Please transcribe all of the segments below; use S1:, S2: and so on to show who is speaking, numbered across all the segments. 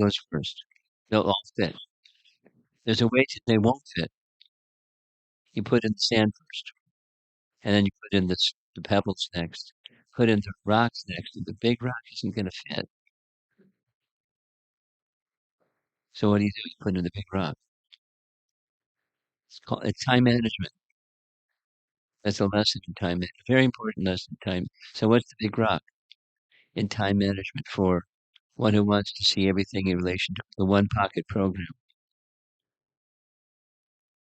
S1: goes first. They'll all fit. There's a way that they won't fit. You put in the sand first, and then you put in the pebbles next. Put in the rocks next, and the big rock isn't going to fit. So what do? You put in the big rock. It's time management. That's a lesson in time. A very important lesson in time. So what's the big rock in time management for one who wants to see everything in relation to the one pocket program?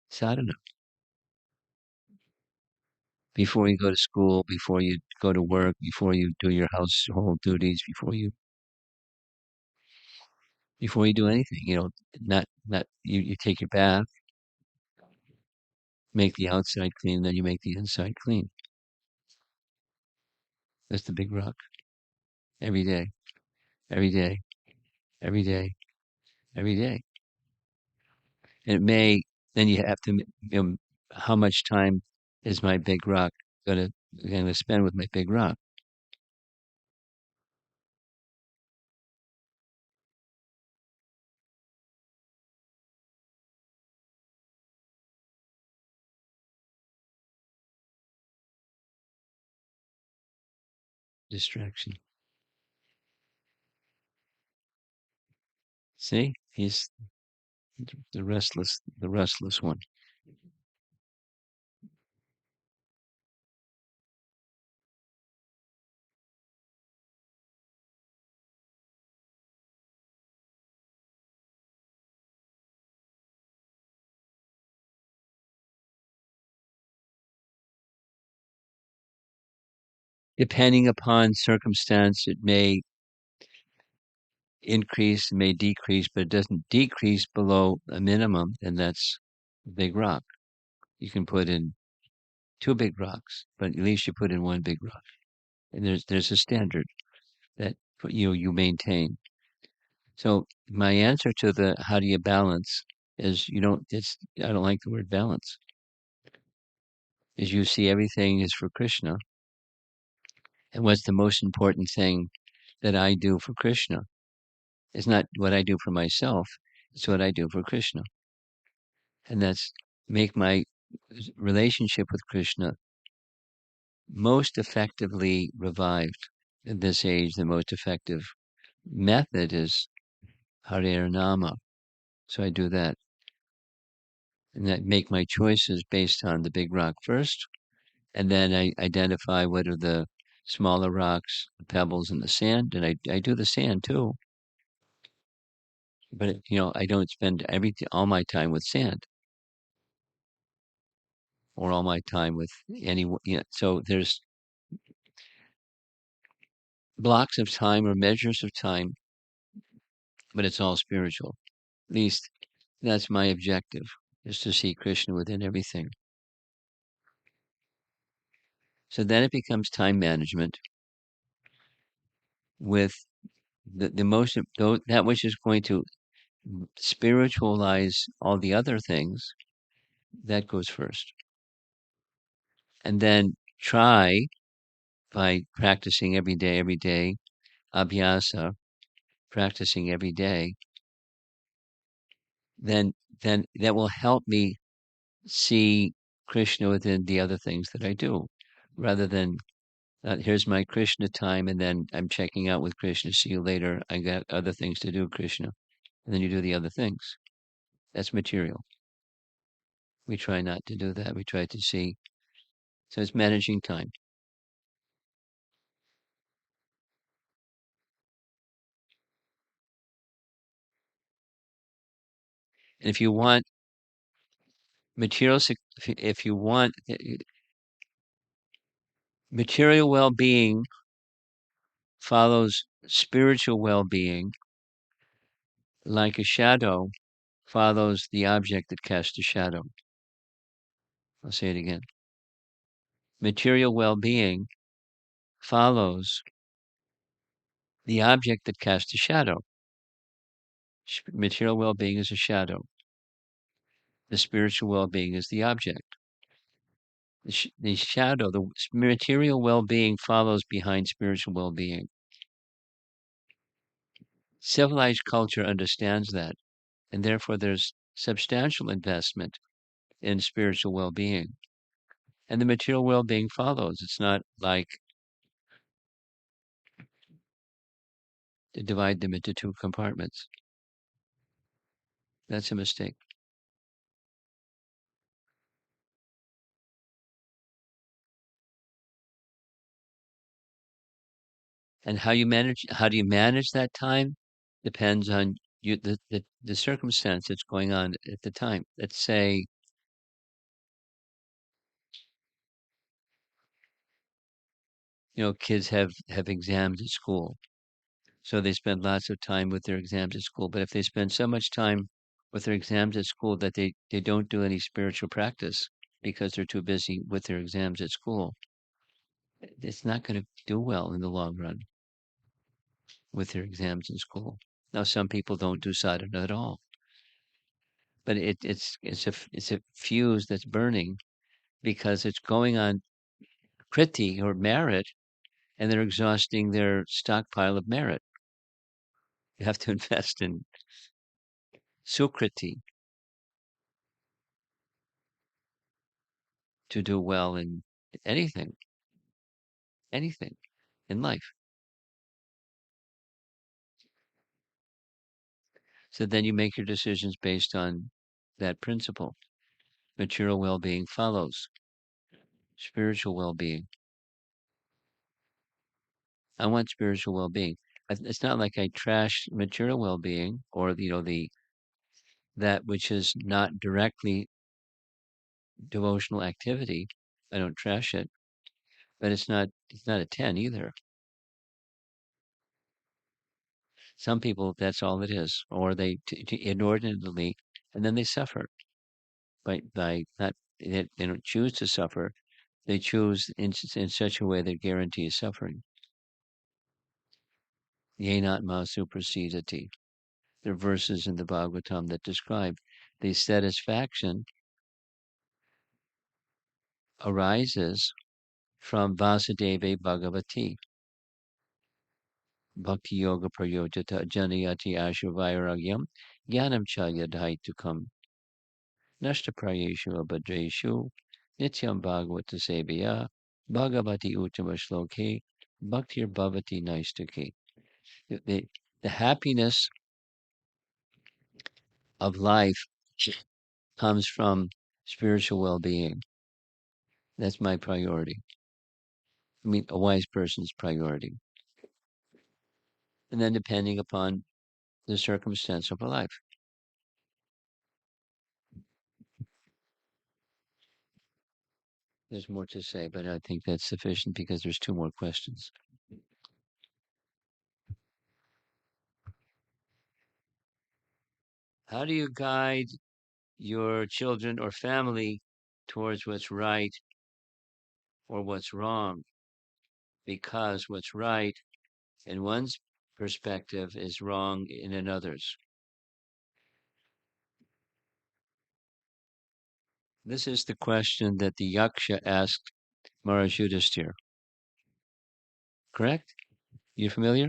S1: Sadhana. Before you go to school, before you go to work, before you do your household duties, before you do anything, not you take your bath, make the outside clean, then you make the inside clean. That's the big rock. Every day, every day, every day, every day. And then you have to, how much time is my big rock gonna spend with my big rock? Distraction. See, he's the restless one. Depending upon circumstance, it may increase, it may decrease, but it doesn't decrease below a minimum, and that's a big rock. You can put in two big rocks, but at least you put in one big rock. And there's a standard that you maintain. So my answer to the how do you balance is I don't like the word balance. Is you see everything is for Krishna. And what's the most important thing that I do for Krishna? It's not what I do for myself, it's what I do for Krishna. And that's make my relationship with Krishna most effectively revived in this age. The most effective method is Hare Nama. So I do that. And I make my choices based on the big rock first. And then I identify what are the smaller rocks, the pebbles, and the sand. And I do the sand too. But I don't spend all my time with sand or all my time with so there's blocks of time or measures of time, but it's all spiritual. At least that's my objective, is to see Krishna within everything. So then it becomes time management with the most that which is going to spiritualize all the other things, that goes first. And then try by practicing every day, abhyasa, practicing every day, then that will help me see Krishna within the other things that I do, rather than here's my Krishna time, and then I'm checking out with Krishna. See you later. I got other things to do, Krishna, and then you do the other things. That's material. We try not to do that. We try to see. So it's managing time. And if you want material, if you want material well-being follows spiritual well-being, like a shadow follows the object that casts a shadow. I'll say it again. Material well-being follows the object that casts a shadow. Material well-being is a shadow. The spiritual well-being is the object. The shadow, the material well-being follows behind spiritual well-being. Civilized culture understands that, and therefore there's substantial investment in spiritual well-being, and the material well-being follows. It's not like to divide them into two compartments. That's a mistake. And how do you manage that time depends on the circumstance that's going on at the time. Let's say, kids have exams at school, so they spend lots of time with their exams at school. But if they spend so much time with their exams at school that they don't do any spiritual practice because they're too busy with their exams at school, it's not going to do well in the long run with their exams in school. Now, some people don't do sadhana at all, but it's a fuse that's burning because it's going on kriti or merit, and they're exhausting their stockpile of merit. You have to invest in sukriti to do well in anything, anything in life. So then you make your decisions based on that principle. Material well-being follows spiritual well-being. I want spiritual well-being. It's not like I trash material well-being or the that which is not directly devotional activity. I don't trash it, but it's not a 10 either. Some people, that's all it is, or they inordinately, and then they suffer by not. They don't choose to suffer. They choose in such a way that guarantees suffering. Yenat ma supersedati. There are verses in the Bhagavatam that describe the satisfaction arises from Vasudeva Bhagavati. Bhakti Yoga Prayojata Janayati Ashavairagyam Jnanam Cha Yadhaitukam Nashta Prayeshu Abhadreshu Nityam Bhagavata Sevaya Bhagavati Uttama Shloke Bhaktir Bhavati Naistaki. The happiness of life comes from spiritual well-being. That's my priority. I mean, a wise person's priority. And then depending upon the circumstance of a life. There's more to say, but I think that's sufficient because there's two more questions. How do you guide your children or family towards what's right or what's wrong? Because what's right in one's perspective is wrong in another's. This is the question that the Yaksha asked Maharaj Yudhisthira. Correct? You familiar?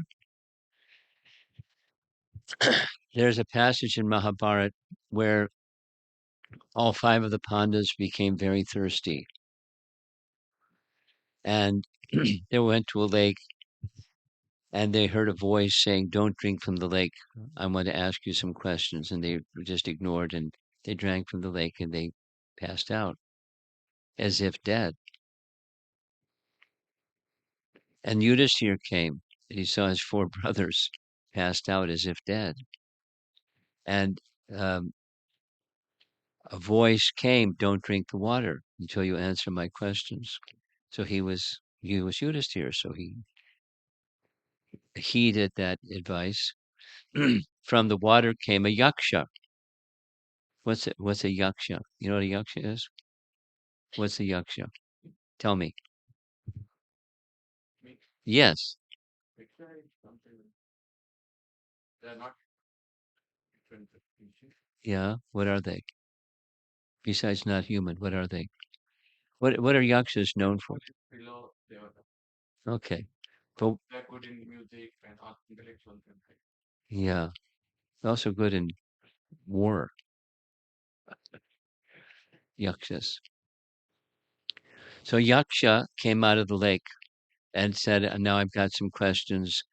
S1: There's a passage in Mahabharata where all five of the Pandavas became very thirsty. And they went to a lake and they heard a voice saying, "Don't drink from the lake. I want to ask you some questions." And they just ignored and they drank from the lake and they passed out as if dead. And Yudhisthira came and he saw his four brothers passed out as if dead. And um, a voice came, "Don't drink the water until you answer my questions." So he was Yudhisthira, so he heeded that advice. From the water came a yaksha. What's a yaksha? You know what a yaksha is? What's a yaksha? Tell me. Yes. Yeah. What are they? Besides not human, what are they? What are yakshas known for? Okay. But Yeah. Also good in war, yakshas. So Yaksha came out of the lake and said, now I've got some questions.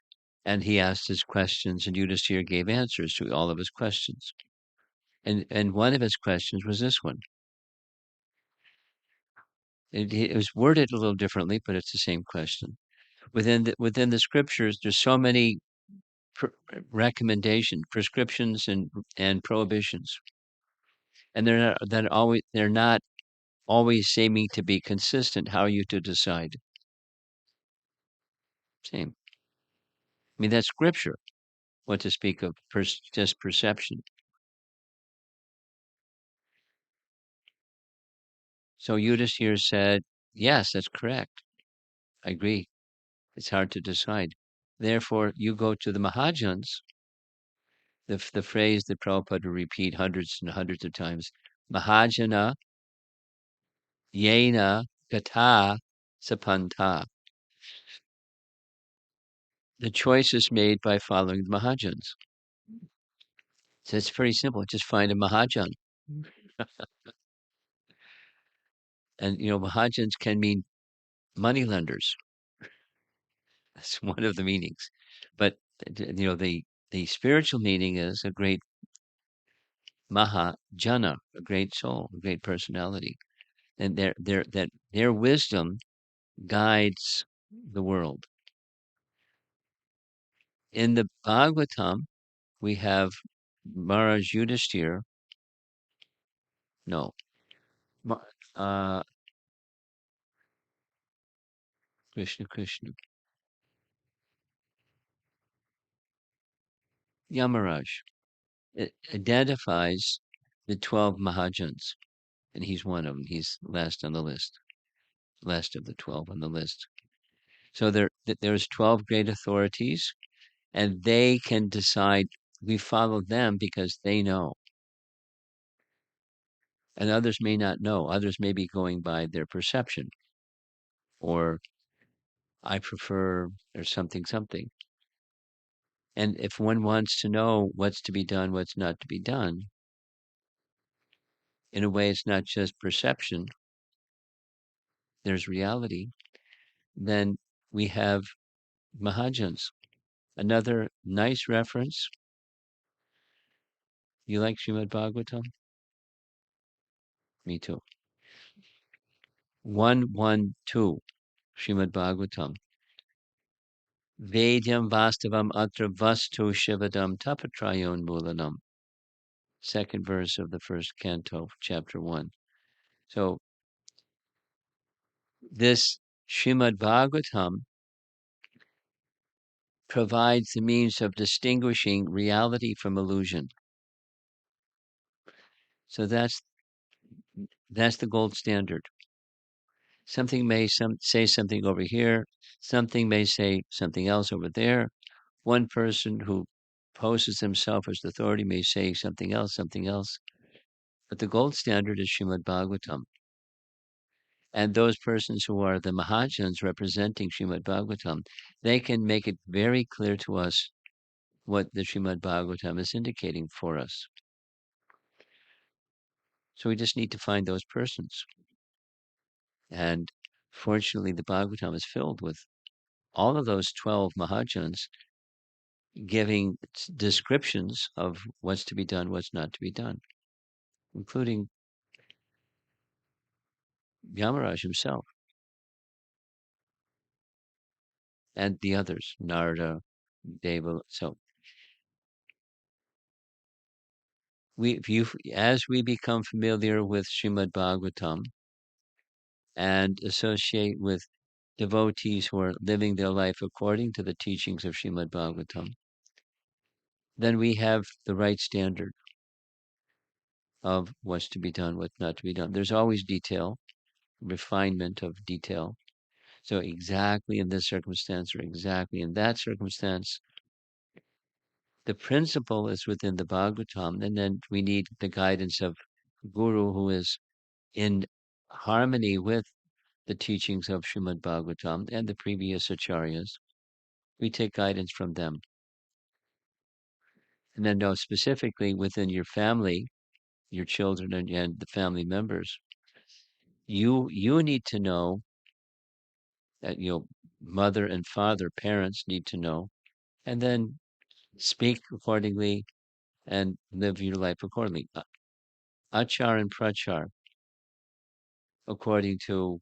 S1: And he asked his questions, and Yudhisthira gave answers to all of his questions. And one of his questions was this one. It was worded a little differently, but it's the same question. Within the scriptures, there's so many prescriptions, and prohibitions, and they're not always seeming to be consistent. How are you to decide? Same. I mean, that's scripture. What to speak of just perception. So Yudhisthira said, yes, that's correct. I agree. It's hard to decide. Therefore, you go to the Mahajans, the phrase that Prabhupada repeat hundreds and hundreds of times, Mahajana Yena Gata Sapanta. The choice is made by following the Mahajans. So it's pretty simple. Just find a Mahajan. And, Mahajans can mean money lenders. That's one of the meanings. But, the spiritual meaning is a great Mahajana, a great soul, a great personality. And their wisdom guides the world. In the Bhagavatam, we have Maharaj Yudhisthira. No, Ma- uh, Krishna, Krishna, Yamaraj. It identifies the 12 Mahajans, and he's one of them. He's last on the list, last of the 12 on the list. So there's 12 great authorities, and they can decide. We follow them because they know, and others may not know. Others may be going by their perception, or I prefer, or something. And if one wants to know what's to be done, what's not to be done, in a way, it's not just perception, there's reality, then we have Mahajans. Another nice reference. You like Srimad Bhagavatam? Me too. 112, Srimad Bhagavatam. Vedyam Vastavam Atra Vastu Shivadam Tapatrayon Mulanam. Second verse of the first canto, chapter 1. So this Srimad Bhagavatam provides the means of distinguishing reality from illusion. So that's the gold standard. Something may say something over here, something may say something else over there. One person who poses himself as the authority may say something else. But the gold standard is Srimad Bhagavatam. And those persons who are the Mahajans representing Srimad Bhagavatam, they can make it very clear to us what the Srimad Bhagavatam is indicating for us. So we just need to find those persons. And fortunately, the Bhagavatam is filled with all of those 12 Mahajans giving descriptions of what's to be done, what's not to be done, including Yamaraj himself and the others, Narada, Deva. So as we become familiar with Srimad Bhagavatam and associate with devotees who are living their life according to the teachings of Srimad Bhagavatam, then we have the right standard of what's to be done, what's not to be done. There's always detail, refinement of detail. So exactly in this circumstance or exactly in that circumstance, the principle is within the Bhagavatam, and then we need the guidance of Guru who is in harmony with the teachings of Srimad Bhagavatam and the previous acharyas. We take guidance from them. And then know specifically within your family, your children and the family members, you need to know that mother and father, parents need to know, and then speak accordingly and live your life accordingly. Achar and prachar, according to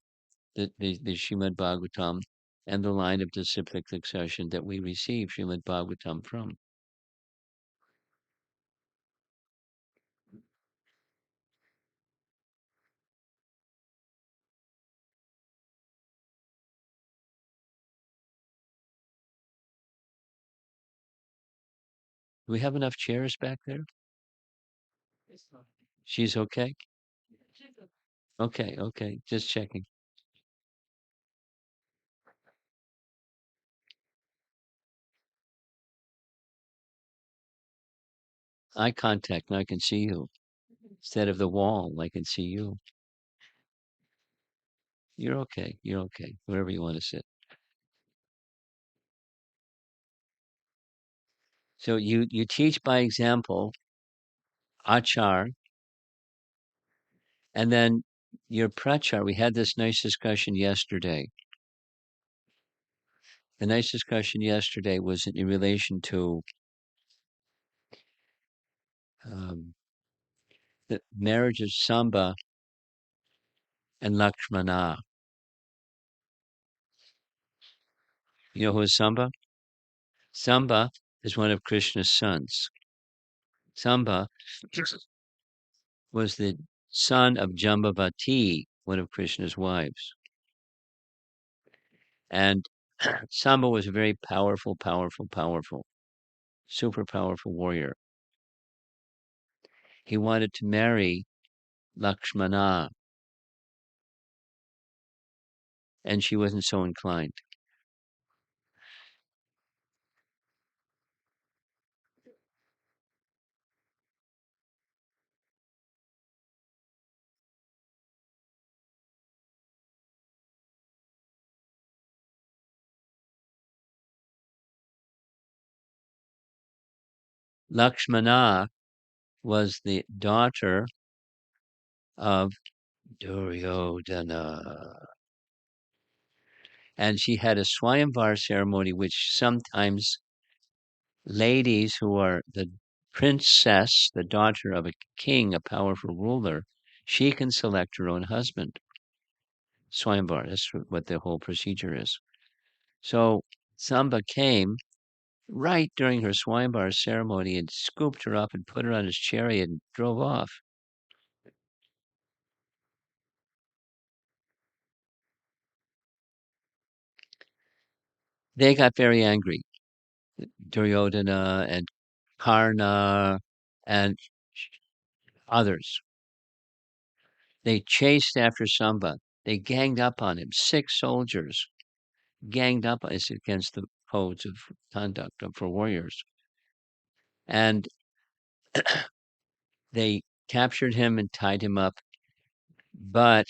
S1: the Srimad Bhagavatam and the line of disciplic succession that we receive Srimad Bhagavatam from. Do we have enough chairs back there? She's okay? Okay, okay, just checking. Eye contact, and I can see you. Instead of the wall, I can see you. You're okay. You're okay. Wherever you want to sit. So you teach by example, achar, and then your prachar. We had this nice discussion yesterday. The nice discussion yesterday was in relation to um, the marriage of Samba and Lakshmana. You know who is Samba? Samba is one of Krishna's sons. Samba was the son of Jambavati, one of Krishna's wives. And Samba was a very powerful, super powerful warrior. He wanted to marry Lakshmana, and she wasn't so inclined. Lakshmana was the daughter of Duryodhana. And she had a Swayamvar ceremony, which sometimes ladies who are the princess, the daughter of a king, a powerful ruler, she can select her own husband. Swayamvar, that's what the whole procedure is. So Samba came right during her Swayamvar ceremony and scooped her up and put her on his chariot and drove off. They got very angry, Duryodhana and Karna and others. They chased after Samba. They ganged up on him. 6 soldiers ganged up on us against the codes of conduct for warriors. And they captured him and tied him up. But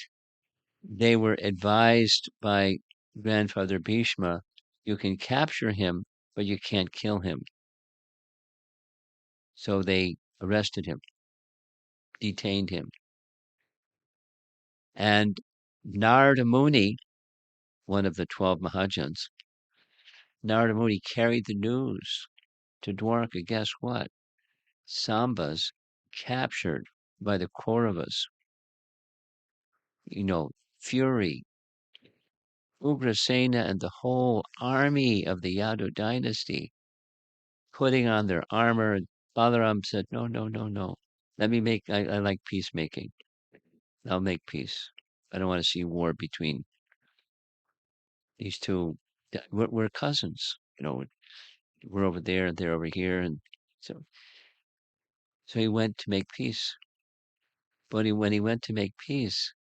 S1: they were advised by grandfather Bhishma, you can capture him, but you can't kill him. So they arrested him, detained him. And Narada Muni, one of the 12 Mahajans, Narada Muni carried the news to Dwarka. Guess what? Samba's captured by the Kauravas. Fury, Ugrasena, and the whole army of the Yadu dynasty putting on their armor. And Balaram said, no, no, no, no. I like peacemaking. I'll make peace. I don't want to see war between these two. We're cousins, we're over there and they're over here. And so he went to make peace. But when he went to make peace,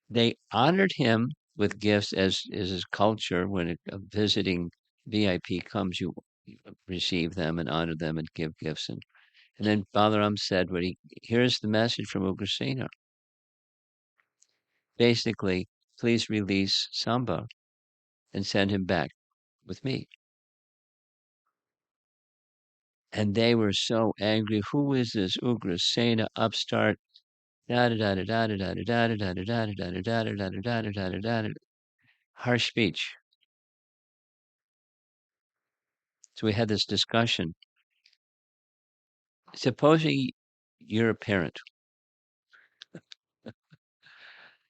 S1: they honored him with gifts, as is his culture. When a visiting VIP comes, you receive them and honor them and give gifts. And then Balaram said, here's the message from Ugrasena. Basically, please release Samba and send him back with me. And they were so angry. Who is this Ugrasena upstart? Harsh speech. So we had this discussion. Supposing you're a parent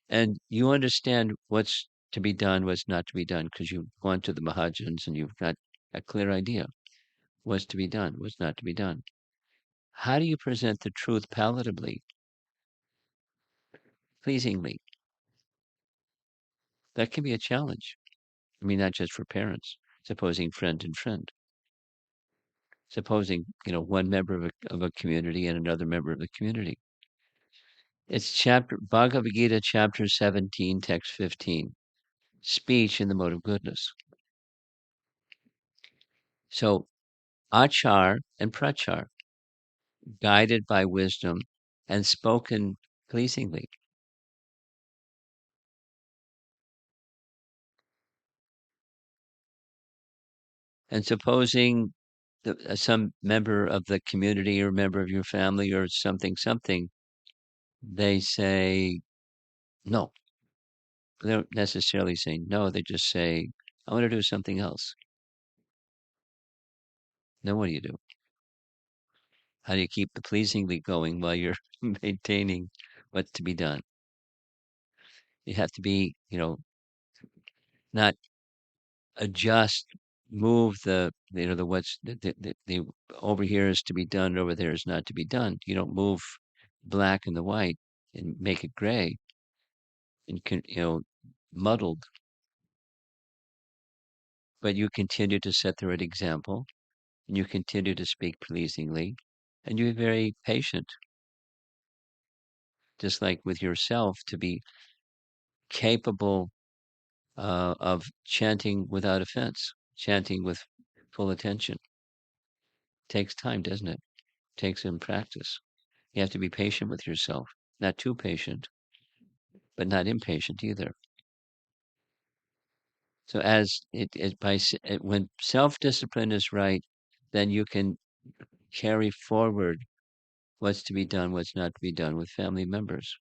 S1: and you understand what's to be done, what's not to be done, because you've gone to the Mahajans and you've got a clear idea what's to be done, what's not to be done. How do you present the truth palatably, pleasingly? That can be a challenge. I mean, not just for parents. Supposing friend and friend. Supposing, one member of a community and another member of the community. It's chapter Bhagavad Gita, chapter 17, text 15. Speech in the mode of goodness. So, achar and prachar, guided by wisdom and spoken pleasingly. And supposing some member of the community or member of your family or something, they say no. They don't necessarily say no. They just say, I want to do something else. Then what do you do? How do you keep the pleasingly going while you're maintaining what's to be done? You have to be, not adjust, move the what's the over here is to be done, over there is not to be done. You don't move black and the white and make it gray and muddled, but you continue to set the right example and you continue to speak pleasingly and you're very patient, just like with yourself, to be capable of chanting without offense, chanting with full attention. Takes time, doesn't it? Takes some practice. You have to be patient with yourself, not too patient, but not impatient either. So when self-discipline is right, then you can carry forward what's to be done, what's not to be done with family members.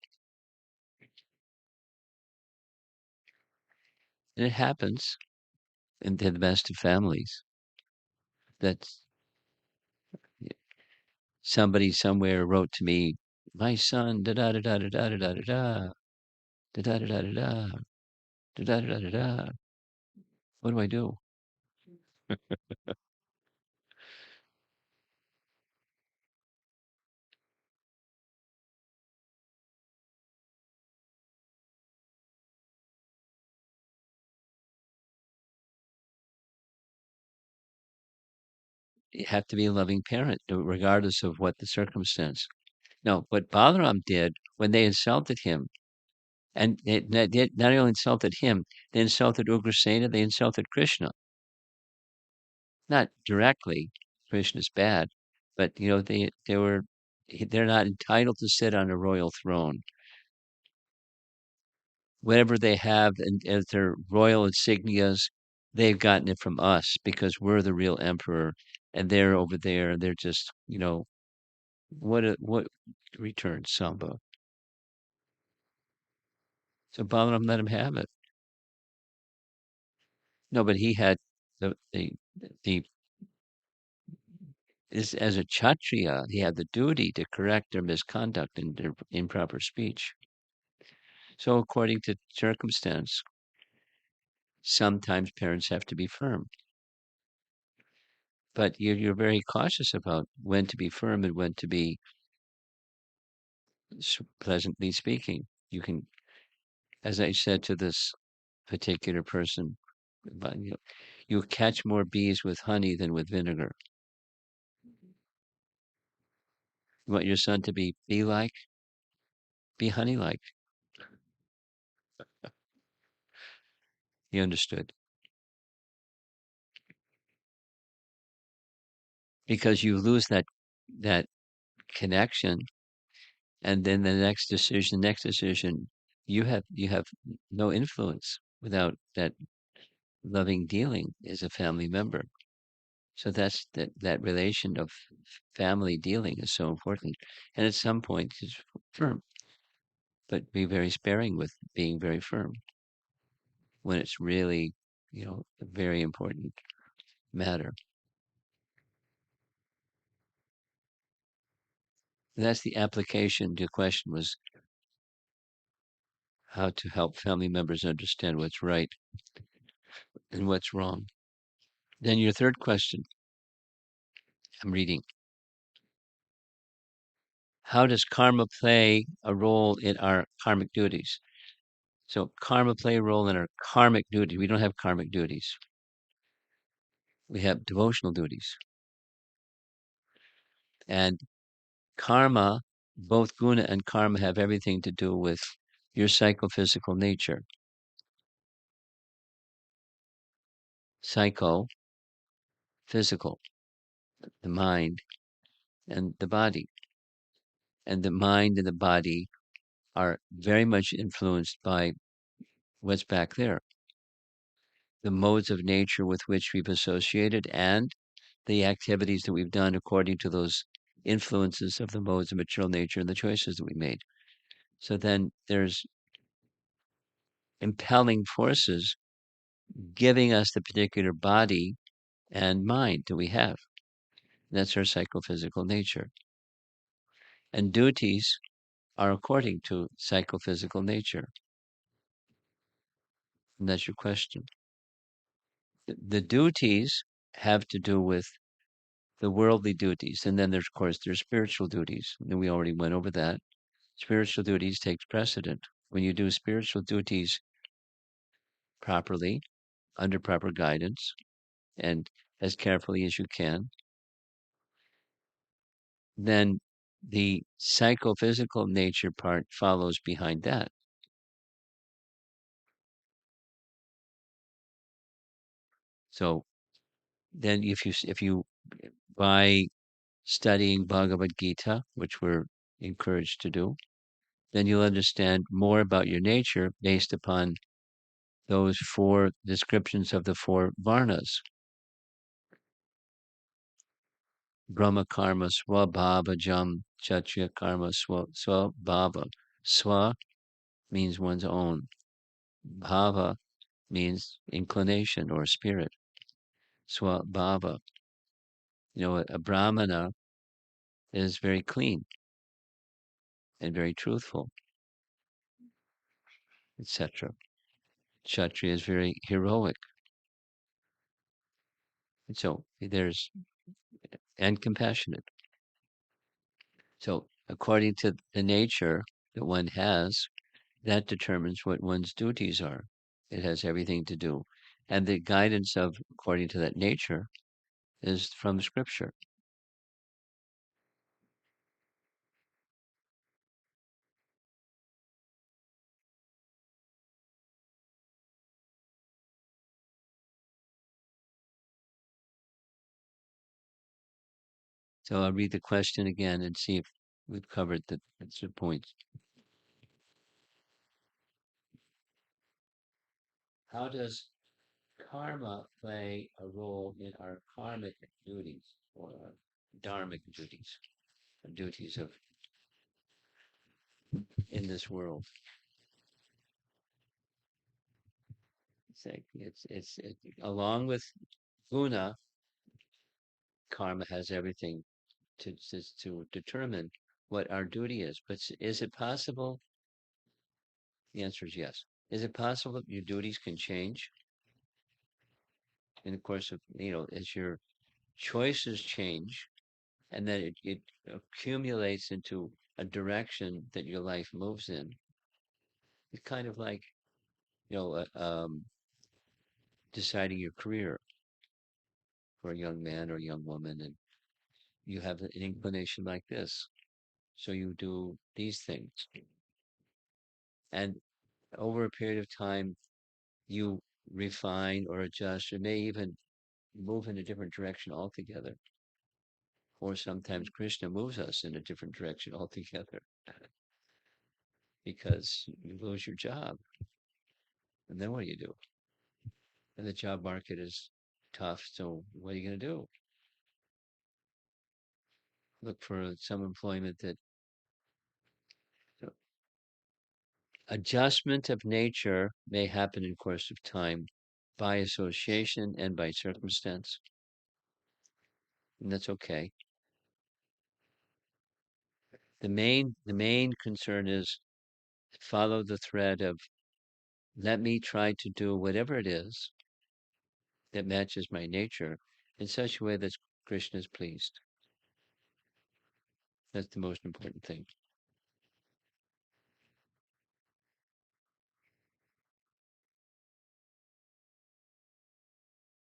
S1: And it happens in the best of families that somebody somewhere wrote to me, my son, da da da da da da da da da da da da da da da da da da da. What do I do? You have to be a loving parent, regardless of what the circumstance. No, what Balaram did when they insulted him, and they not only insulted him, they insulted Ugrasena, they insulted Krishna. Not directly, Krishna's bad, but they're not entitled to sit on a royal throne. Whatever they have and as their royal insignias, they've gotten it from us because we're the real emperor, and they're over there, and they're just, what return Samba. So Balaram let him have it. No, but he had the as a Kshatriya, he had the duty to correct their misconduct and their improper speech. So according to circumstance, sometimes parents have to be firm. But you're very cautious about when to be firm and when to be pleasantly speaking. You can, as I said to this particular person, but you catch more bees with honey than with vinegar. You want your son to be bee-like, be honey-like. He understood. Because you lose that connection, and then the next decision, you have no influence without that loving dealing as a family member. So that's that relation of family dealing is so important. And at some point, it's firm, but be very sparing with being very firm when it's really, a very important matter. And that's the application. The question was how to help family members understand what's right and what's wrong. Then your third question, I'm reading. How does karma play a role in our karmic duties? So karma play a role in our karmic duties. We don't have karmic duties. We have devotional duties. And karma, both guna and karma have everything to do with your psychophysical nature. Psycho, physical, the mind and the body. And the mind and the body are very much influenced by what's back there, the modes of nature with which we've associated and the activities that we've done according to those influences of the modes of material nature and the choices that we made. So then there's impelling forces giving us the particular body and mind that we have. That's our psychophysical nature. And duties are according to psychophysical nature. And that's your question. The duties have to do with the worldly duties. And then there's, of course, there's spiritual duties. And we already went over that. Spiritual duties takes precedent. When you do spiritual duties properly, under proper guidance, and as carefully as you can, then the psychophysical nature part follows behind that. So then if you by studying Bhagavad Gita, which we're encouraged to do, then you'll understand more about your nature based upon those four descriptions of the four varnas. Brahma karma swabhavajam chaturya karma swabhava. Swa means one's own. Bhava means inclination or spirit. Swabhava. A brahmana is very clean and very truthful, etc. Kshatriya is very heroic. And so there's and compassionate. So according to the nature that one has, that determines what one's duties are. It has everything to do. And the guidance of according to that nature is from scripture. So I'll read the question again and see if we've covered the points. How does karma play a role in our karmic duties or our dharmic duties, the duties of in this world? Along with guna, karma has everything to determine what our duty is. But is it possible? The answer is yes. Is it possible that your duties can change in the course of, as your choices change and then it accumulates into a direction that your life moves in? It's kind of like, deciding your career for a young man or young woman, and you have an inclination like this. So you do these things. And over a period of time, you refine or adjust or may even move in a different direction altogether. Or sometimes Krishna moves us in a different direction altogether because you lose your job. And then what do you do? And the job market is tough. So what are you going to do? look for some employment that so adjustment of nature may happen in course of time by association and by circumstance, and that's okay. The main concern is follow the thread of let me try to do whatever it is that matches my nature in such a way that Krishna is pleased. That's the most important thing.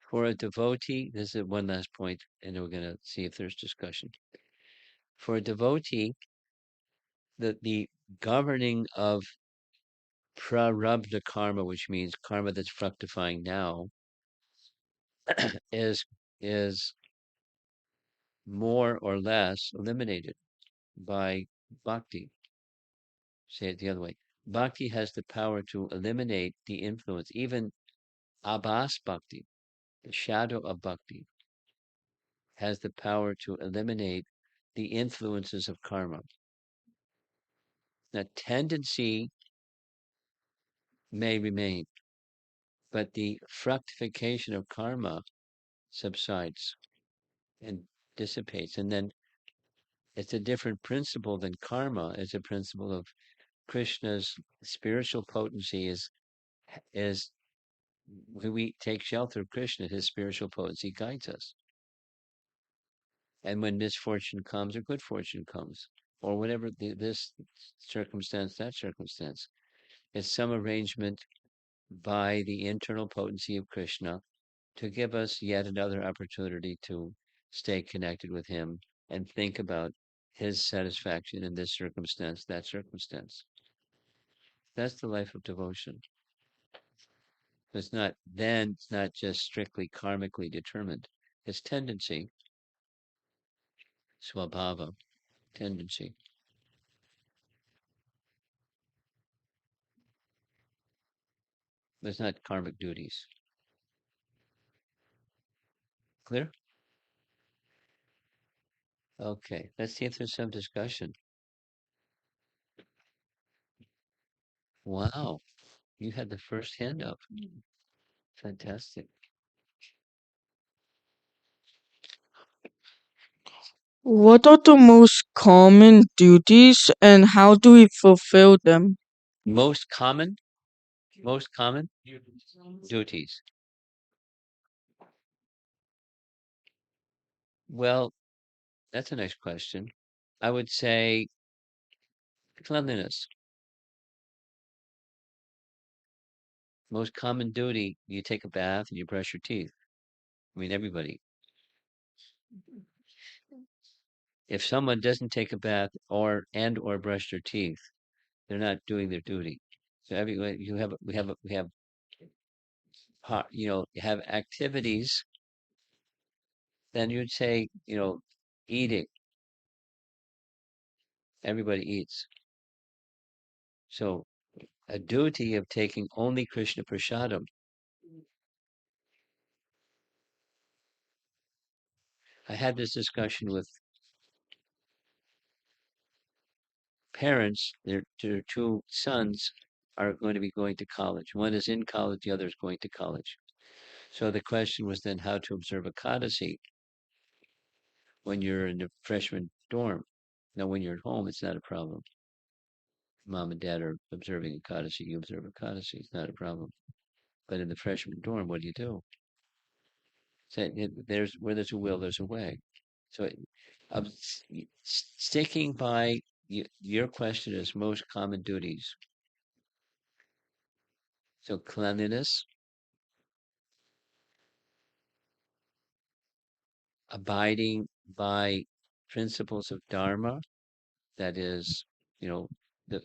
S1: For a devotee, this is one last point, and we're going to see if there's discussion. For a devotee, the governing of prarabdha karma, which means karma that's fructifying now, is is more or less eliminated by bhakti. Say it the other way. Bhakti has the power to eliminate the influence, even abhas bhakti, the shadow of bhakti, has the power to eliminate the influences of karma. That tendency may remain, but the fructification of karma subsides and dissipates. And then it's a different principle than karma. It's a principle of Krishna's spiritual potency is when we take shelter of Krishna, his spiritual potency guides us. And when misfortune comes or good fortune comes, or whatever this circumstance, that circumstance, it's some arrangement by the internal potency of Krishna to give us yet another opportunity to stay connected with him and think about his satisfaction in this circumstance, that circumstance. That's the life of devotion. It's not just strictly karmically determined. It's tendency, swabhava, tendency. But it's not karmic duties. Clear? Okay, let's see if there's some discussion. Wow, you had the first hand up. Fantastic.
S2: What are the most common duties and how do we fulfill them?
S1: Most common, most common duties. Well, that's a nice question. I would say cleanliness. Most common duty, you take a bath and you brush your teeth. I mean, everybody. If someone doesn't take a bath or brush their teeth, they're not doing their duty. So every we have you have activities. Then you'd say eating. Everybody eats. So a duty of taking only Krishna prasadam. I had this discussion with parents. Their two sons are going to be going to college. One is in college, the other is going to college. So the question was then how to observe Ekadasi when you're in the freshman dorm. Now, when you're at home, it's not a problem. Mom and dad are observing Ekadasi, you observe Ekadasi. It's not a problem. But in the freshman dorm, what do you do? So there's where there's a will, there's a way. So um, sticking by your question is most common duties. So cleanliness, abiding by principles of Dharma, that is, you know, the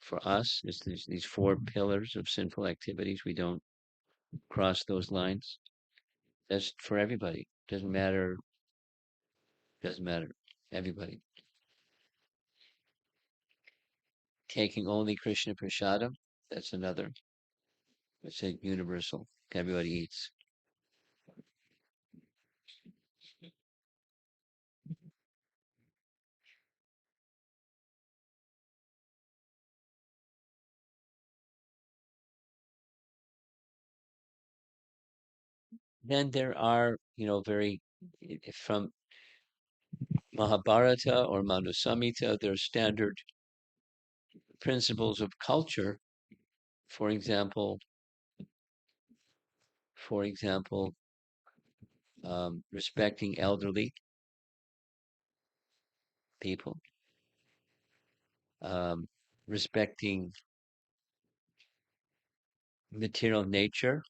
S1: for us, it's these four pillars of sinful activities. We don't cross those lines. That's for everybody. Doesn't matter. Doesn't matter. Everybody. Taking only Krishna prasadam, that's another. It's a universal. Everybody eats. Then there are, from Mahabharata or Manusamhita, there are standard principles of culture. For example, respecting elderly people, um, respecting material nature,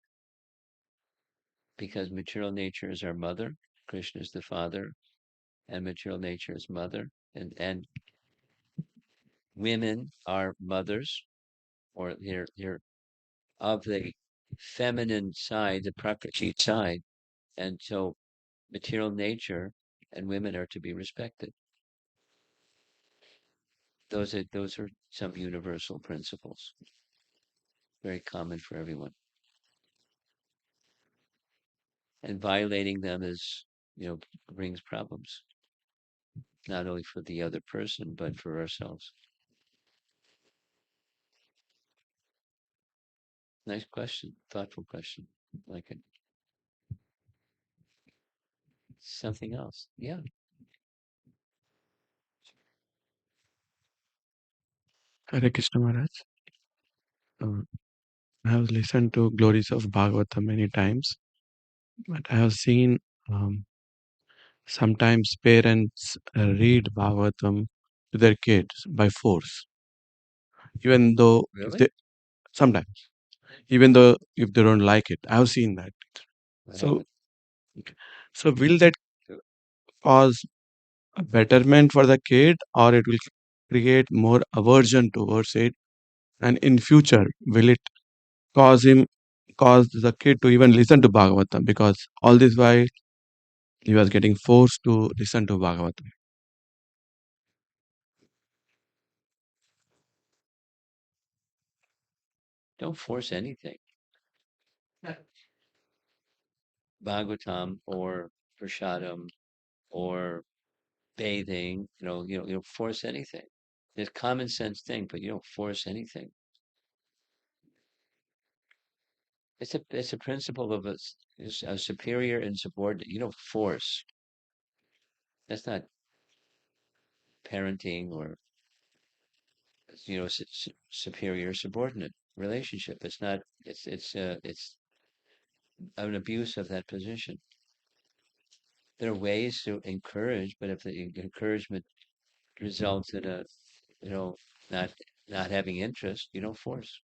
S1: because material nature is our mother, Krishna is the father, and material nature is mother, and women are mothers, or they're of the feminine side, the Prakriti side, and so material nature and women are to be respected. Those are some universal principles, very common for everyone. And violating them brings problems, not only for the other person but for ourselves. Nice question, thoughtful question. Like it. Something else, yeah.
S3: Hare Krishna Maharaj. Uh, I have listened to Glories of Bhagavatam many times, but I have seen um, sometimes parents read Bhagavatam to their kids by force, even though if
S1: Really?
S3: they sometimes, even though if they don't like it. I have seen that.
S1: What
S3: So,
S1: happened?
S3: okay. So will that cause a betterment for the kid, or it will create more aversion towards it? And in future, will it cause him cause the kid to even listen to Bhagavatam, because all this while he was getting forced to listen to Bhagavatam.
S1: Don't force anything. Bhagavatam or prashadam or bathing, you don't force anything. It's a common sense thing, but you don't force anything. It's a principle of a superior and subordinate. You don't force. That's not parenting or superior subordinate relationship. It's not. It's an abuse of that position. There are ways to encourage, but if the encouragement results in a you know not not having interest, you don't force.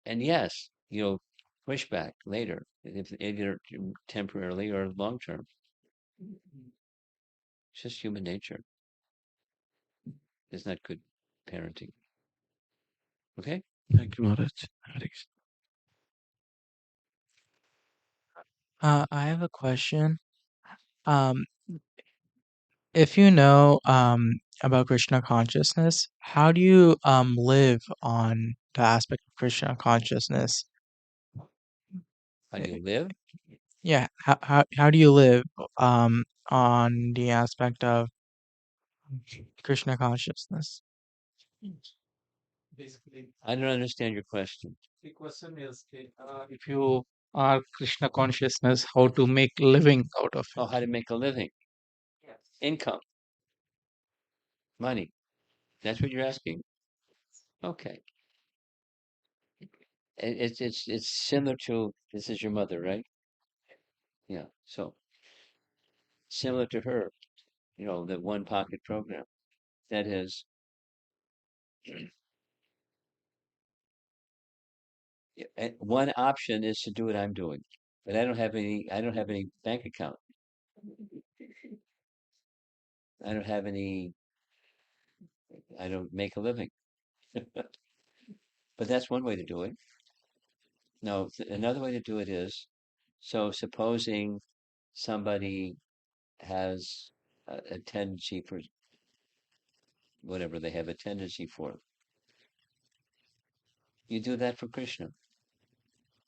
S1: And yes, push back later, if either temporarily or long term. It's just human nature. It's not good parenting. Okay?
S3: Thank you, Maharaj. Hare Krishna.
S4: I have a question. Um, if you know about Krishna consciousness, how do you live on the aspect of Krishna consciousness?
S1: How do
S4: Eh,
S1: you live?
S4: Yeah, how do you live on the aspect of Krishna consciousness?
S1: I don't understand your question.
S4: The question is, if you are Krishna consciousness, how to make living out of
S1: Oh,
S4: it?
S1: how to make a living, income, money. That's what you're asking. Okay. It's similar to, this is your mother, right? Yeah. So similar to her, the one pocket program. That is, one option is to do what I'm doing, but I don't have any bank account. I don't have any. I don't make a living. But that's one way to do it. No, another way to do it is, so supposing somebody has a tendency for whatever they have a tendency for, you do that for Krishna,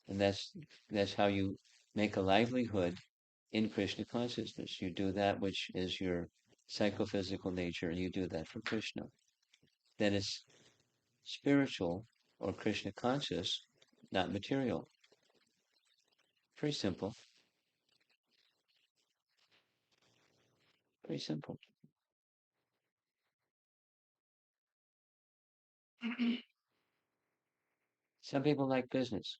S1: and that's how you make a livelihood in Krishna consciousness. You do that which is your psychophysical nature, and you do that for Krishna. Then it's spiritual or Krishna conscious, not material. Very simple. Very simple. Some people like business.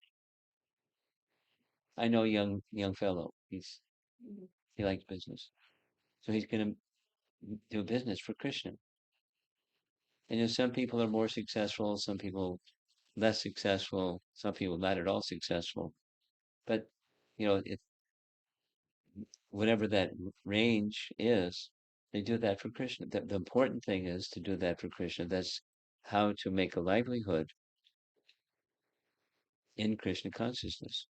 S1: I know a young fellow. He likes business, so he's going to do business for Krishna. And some people are more successful, some people less successful, some people not at all successful. But if whatever that range is, they do that for Krishna. The important thing is to do that for Krishna. That's how to make a livelihood in Krishna consciousness.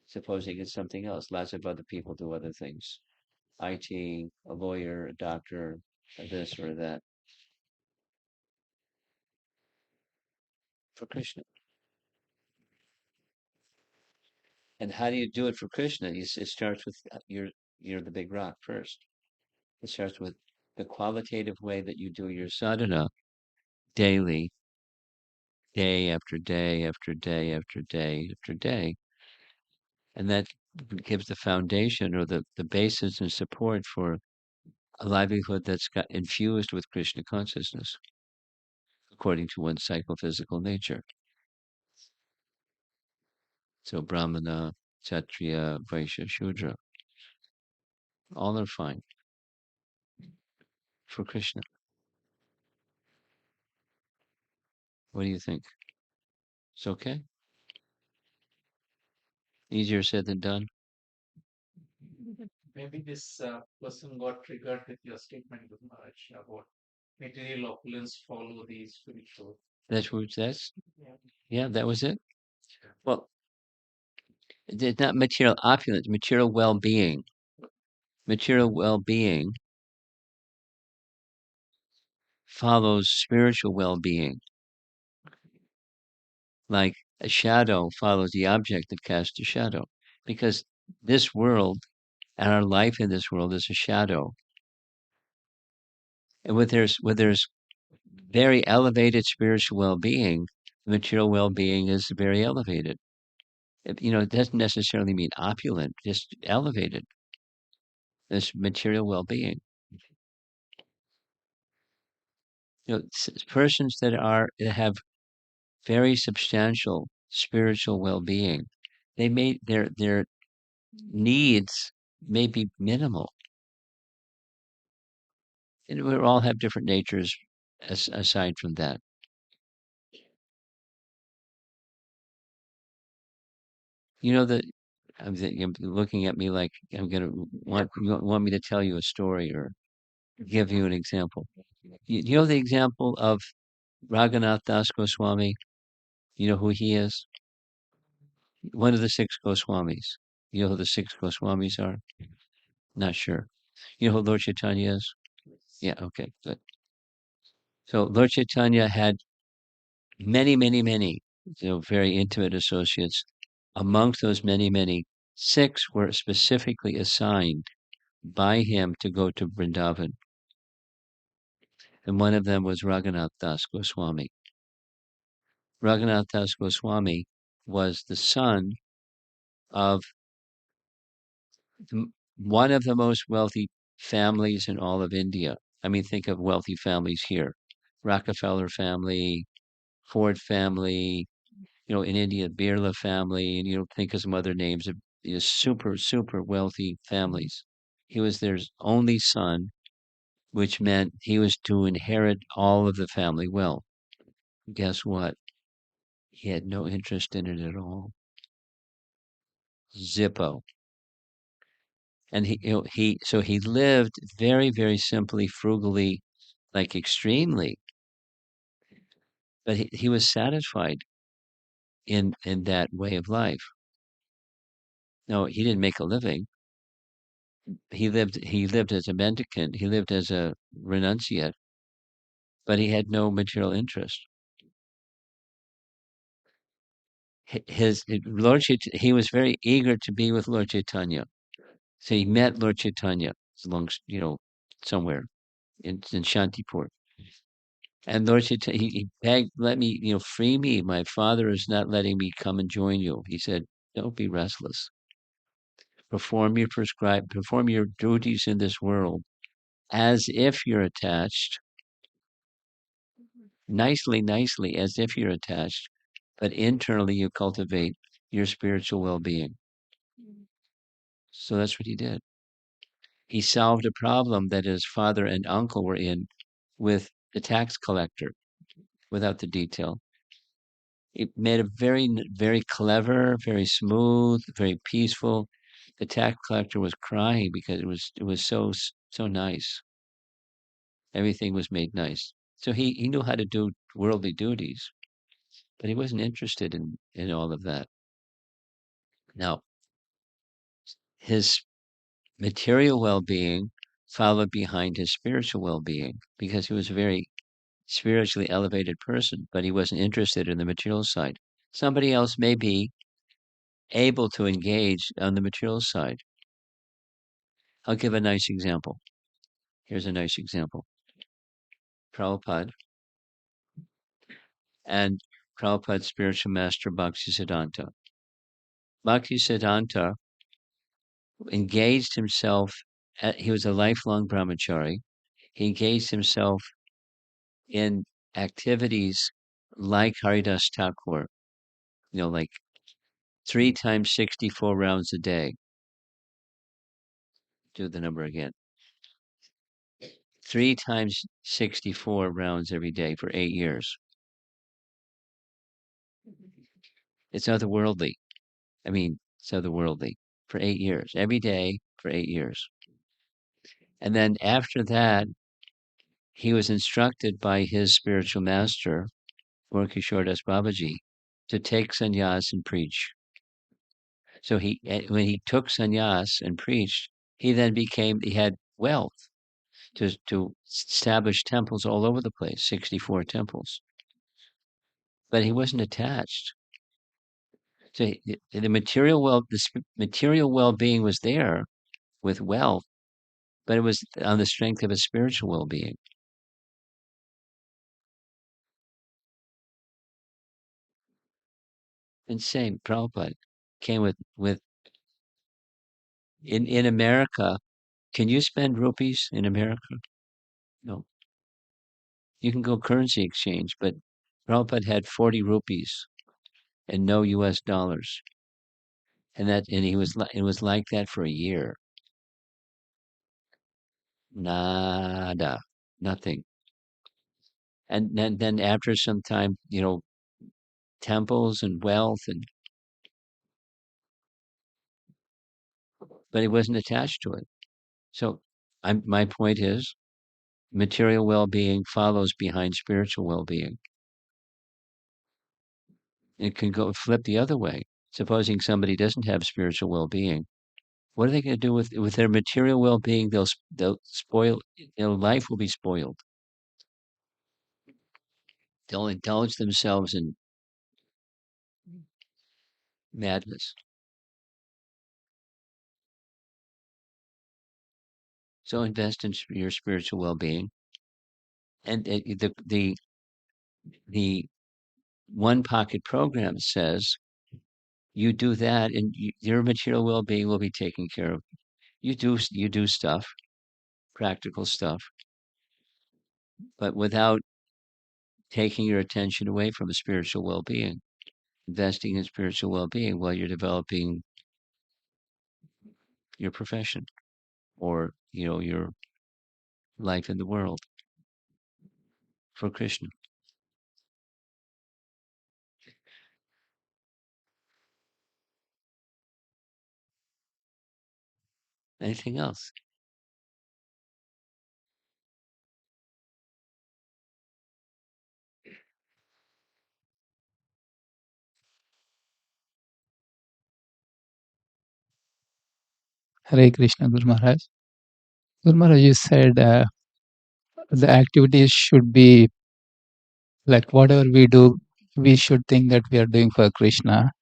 S1: Supposing it's something else. Lots of other people do other things. IT, a lawyer, a doctor, this or that. For Krishna. And how do you do it for Krishna? It starts with you're the big rock first. It starts with the qualitative way that you do your sadhana daily, day after day after day after day after day. And that gives the foundation or the basis and support for a livelihood that's got infused with Krishna consciousness, according to one's psychophysical nature. So Brahmana, Kshatriya, Vaishya, Shudra, all are fine for Krishna. What do you think? It's okay? Easier said than done?
S4: Maybe this person got triggered with your statement, Maharaj, about material opulence follow the spiritual.
S1: That's what that's?
S4: Yeah.
S1: Yeah, that was it? Well, it's not material opulence, material well-being. Material well-being follows spiritual well-being. Like a shadow follows the object that casts a shadow. Because this world and our life in this world is a shadow. And when there's very elevated spiritual well-being, material well-being is very elevated. It doesn't necessarily mean opulent, just elevated. This material well-being. Persons that have very substantial spiritual well-being, their needs may be minimal, and we all have different natures. Aside from that, that you're looking at me like I'm gonna want me to tell you a story or give you an example. You know the example of Raghunath Das Goswami. You know who he is? One of the six Goswamis. You know who the six Goswamis are? Not sure. You know who Lord Chaitanya is? Yeah, okay, good. So Lord Chaitanya had many, many, many, very intimate associates. Amongst those many, many, six were specifically assigned by him to go to Vrindavan. And one of them was Raghunath Das Goswami. Raghunath Das Goswami was the son of one of the most wealthy families in all of India. I mean, think of wealthy families here. Rockefeller family, Ford family, in India, Birla family, and think of some other names of super, super wealthy families. He was their only son, which meant he was to inherit all of the family wealth. Guess what? He had no interest in it at all. Zippo. And he lived very, very simply, frugally, like extremely, but he was satisfied in that way of life. No, he didn't make a living. He lived as a mendicant. He lived as a renunciate, but he had no material interest. He was very eager to be with Lord Chaitanya. So he met Lord Chaitanya somewhere in Shantipur. And Lord, he begged, let me, free me. My father is not letting me come and join you. He said, don't be restless. Perform your duties in this world as if you're attached, nicely, as if you're attached, but internally you cultivate your spiritual well-being. So that's what he did. He solved a problem that his father and uncle were in with the tax collector without the detail. It made a very clever, very smooth, very peaceful. The tax collector was crying because it was so nice. Everything was made nice. So he knew how to do worldly duties, but he wasn't interested in all of that. Now, his material well-being followed behind his spiritual well-being because he was a very spiritually elevated person, but he wasn't interested in the material side. Somebody else may be able to engage on the material side. I'll give a nice example. Here's a nice example. Prabhupada and Prabhupada's spiritual master Bhaktisiddhanta. Bhaktisiddhanta engaged himself, he was a lifelong brahmachari. He engaged himself in activities like Haridas Thakur, like 3 times 64 rounds a day. Do the number again. 3 times 64 rounds every day for 8 years. It's otherworldly. It's otherworldly for 8 years, every day for 8 years. And then after that, he was instructed by his spiritual master, Kishore Das Babaji, to take sannyas and preach. So when he took sannyas and preached, he had wealth to establish temples all over the place, 64 temples. But he wasn't attached. So the material well-being was there with wealth, but it was on the strength of his spiritual well-being. And same, Prabhupada came with in America. Can you spend rupees in America? No. You can go currency exchange, but Prabhupada had 40 rupees and no US dollars. And it was like that for a year. Nada, nothing. And then after some time, temples and wealth but he wasn't attached to it. So my point is material well-being follows behind spiritual well-being. It can go flip the other way. Supposing somebody doesn't have spiritual well-being, what are they going to do with their material well-being? They'll spoil. Their life will be spoiled. They'll indulge themselves in madness. So invest in your spiritual well-being, and the one pocket program says you do that, and your material well-being will be taken care of. You do stuff, practical stuff, but without taking your attention away from a spiritual well-being. Investing in spiritual well-being while you're developing your profession or your life in the world for Krishna. Anything else?
S5: Hare Krishna, Guru Maharaj. Guru Maharaj, you said the activities should be like whatever we do, we should think that we are doing for Krishna.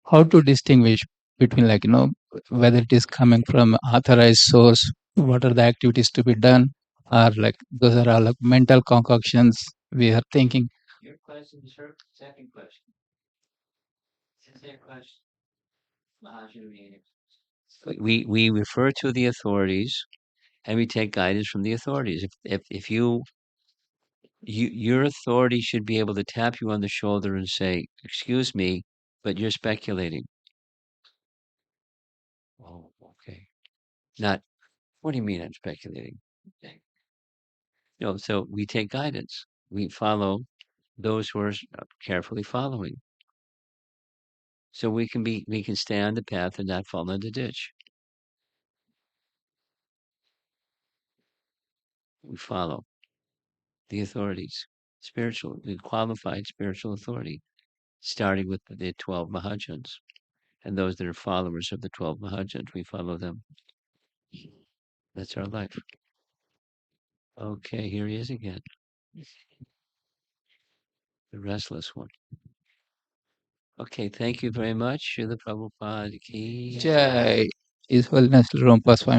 S5: How to distinguish between whether it is coming from authorized source, what are the activities to be done, or those are all mental concoctions we are thinking.
S1: Your question is her second question. It's their question. Mahajan meaning. We refer to the authorities and we take guidance from the authorities. If your authority should be able to tap you on the shoulder and say, "Excuse me, but you're speculating." Oh, okay. Not, what do you mean I'm speculating? Okay. No, so we take guidance. We follow those who are carefully following. So we can stay on the path and not fall in the ditch. We follow the authorities, the qualified spiritual authority, starting with the 12 Mahajans and those that are followers of the 12 Mahajans. We follow them. That's our life. Okay, here he is again. The restless one. Okay, thank you very much. Srila Prabhupada ki
S5: Jai. His Holiness Rompa Swami